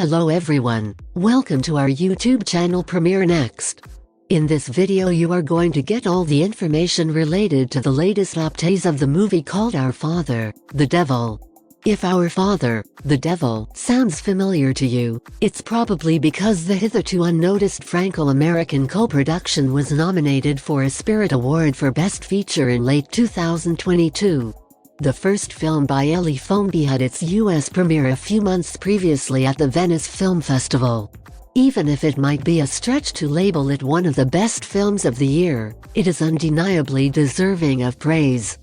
Hello everyone, welcome to our YouTube channel Premiere Next. In this video you are going to get all the information related to the latest updates of the movie called Our Father, the Devil. If Our Father, the Devil sounds familiar to you, it's probably because the hitherto unnoticed Franco-American co-production was nominated for a Spirit Award for Best Feature in late 2022. The first film by Ellie Foamby had its US premiere a few months previously at the Venice Film Festival. Even if it might be a stretch to label it one of the best films of the year, it is undeniably deserving of praise.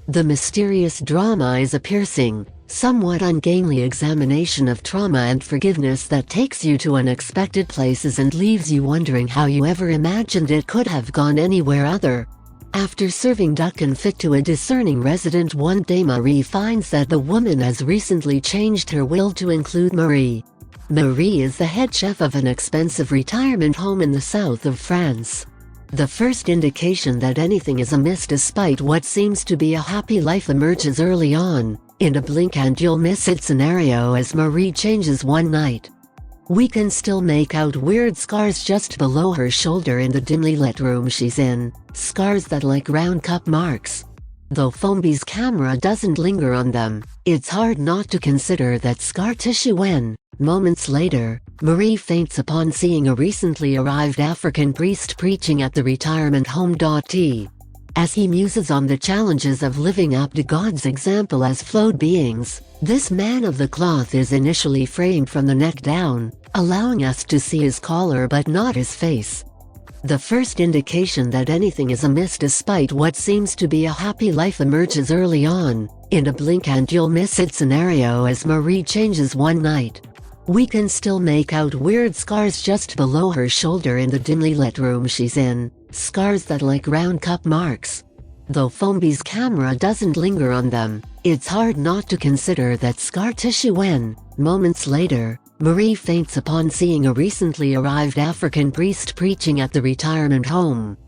The mysterious drama is a piercing, somewhat ungainly examination of trauma and forgiveness that takes you to unexpected places and leaves you wondering how you ever imagined it could have gone anywhere other. After serving duck and fit to a discerning resident one day, Marie finds that the woman has recently changed her will to include Marie. Marie is the head chef of an expensive retirement home in the south of France. The first indication that anything is amiss despite what seems to be a happy life emerges early on, in a blink and you'll miss it scenario as Marie changes one night. We can still make out weird scars just below her shoulder in the dimly lit room she's in, scars that like round cup marks. Though Foamby's camera doesn't linger on them, it's hard not to consider that scar tissue when, moments later, Marie faints upon seeing a recently arrived African priest preaching at the retirement home. As he muses on the challenges of living up to God's example as flawed beings, this man of the cloth is initially framed from the neck down, allowing us to see his collar but not his face. The first indication that anything is amiss despite what seems to be a happy life emerges early on, in a blink and you'll miss it scenario as Marie changes one night. We can still make out weird scars just below her shoulder in the dimly lit room she's in, scars that like round cup marks. Though Foamby's camera doesn't linger on them, it's hard not to consider that scar tissue when, moments later, Marie faints upon seeing a recently arrived African priest preaching at the retirement home.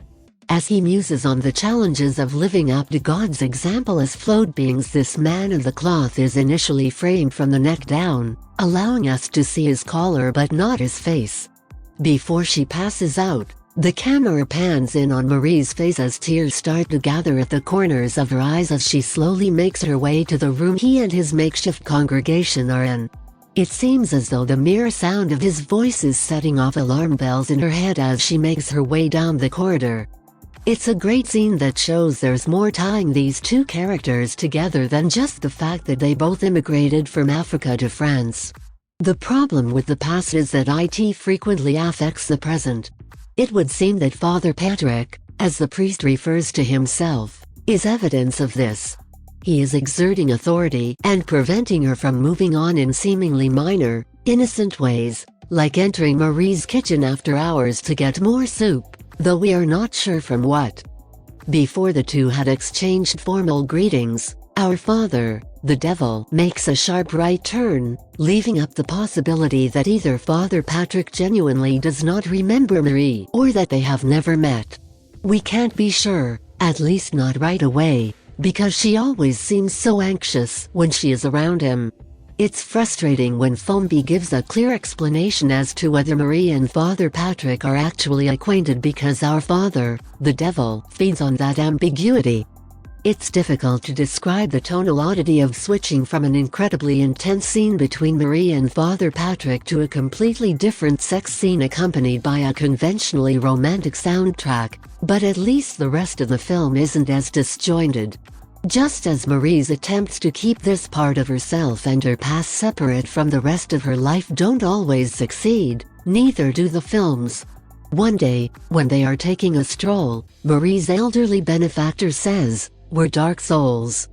As he muses on the challenges of living up to God's example as flawed beings, this man of the cloth is initially framed from the neck down, allowing us to see his collar but not his face. Before she passes out, the camera pans in on Marie's face as tears start to gather at the corners of her eyes as she slowly makes her way to the room he and his makeshift congregation are in. It seems as though the mere sound of his voice is setting off alarm bells in her head as she makes her way down the corridor. It's a great scene that shows there's more tying these two characters together than just the fact that they both immigrated from Africa to France. The problem with the past is that it frequently affects the present. It would seem that Father Patrick, as the priest refers to himself, is evidence of this. He is exerting authority and preventing her from moving on in seemingly minor, innocent ways, like entering Marie's kitchen after hours to get more soup, though we are not sure from what. Before the two had exchanged formal greetings, Our Father, the Devil, makes a sharp right turn, leaving up the possibility that either Father Patrick genuinely does not remember Marie or that they have never met. We can't be sure, at least not right away, because she always seems so anxious when she is around him. It's frustrating when Foamby gives a clear explanation as to whether Marie and Father Patrick are actually acquainted because Our Father, the Devil, feeds on that ambiguity. It's difficult to describe the tonal oddity of switching from an incredibly intense scene between Marie and Father Patrick to a completely different sex scene accompanied by a conventionally romantic soundtrack, but at least the rest of the film isn't as disjointed. Just as Marie's attempts to keep this part of herself and her past separate from the rest of her life don't always succeed, neither do the films. One day, when they are taking a stroll, Marie's elderly benefactor says, "We're dark souls."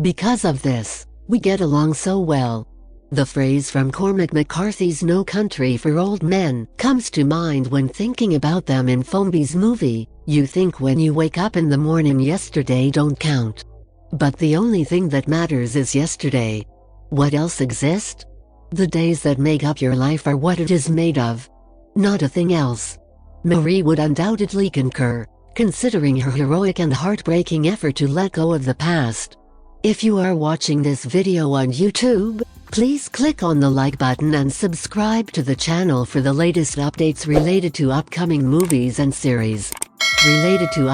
Because of this, we get along so well. The phrase from Cormac McCarthy's No Country for Old Men comes to mind when thinking about them in Foamby's movie. You think when you wake up in the morning yesterday don't count. But the only thing that matters is yesterday. What else exists? The days that make up your life are what it is made of. Not a thing else. Marie would undoubtedly concur, considering her heroic and heartbreaking effort to let go of the past. If you are watching this video on YouTube, Please click on the like button and subscribe to the channel for the latest updates related to upcoming movies and series. Related to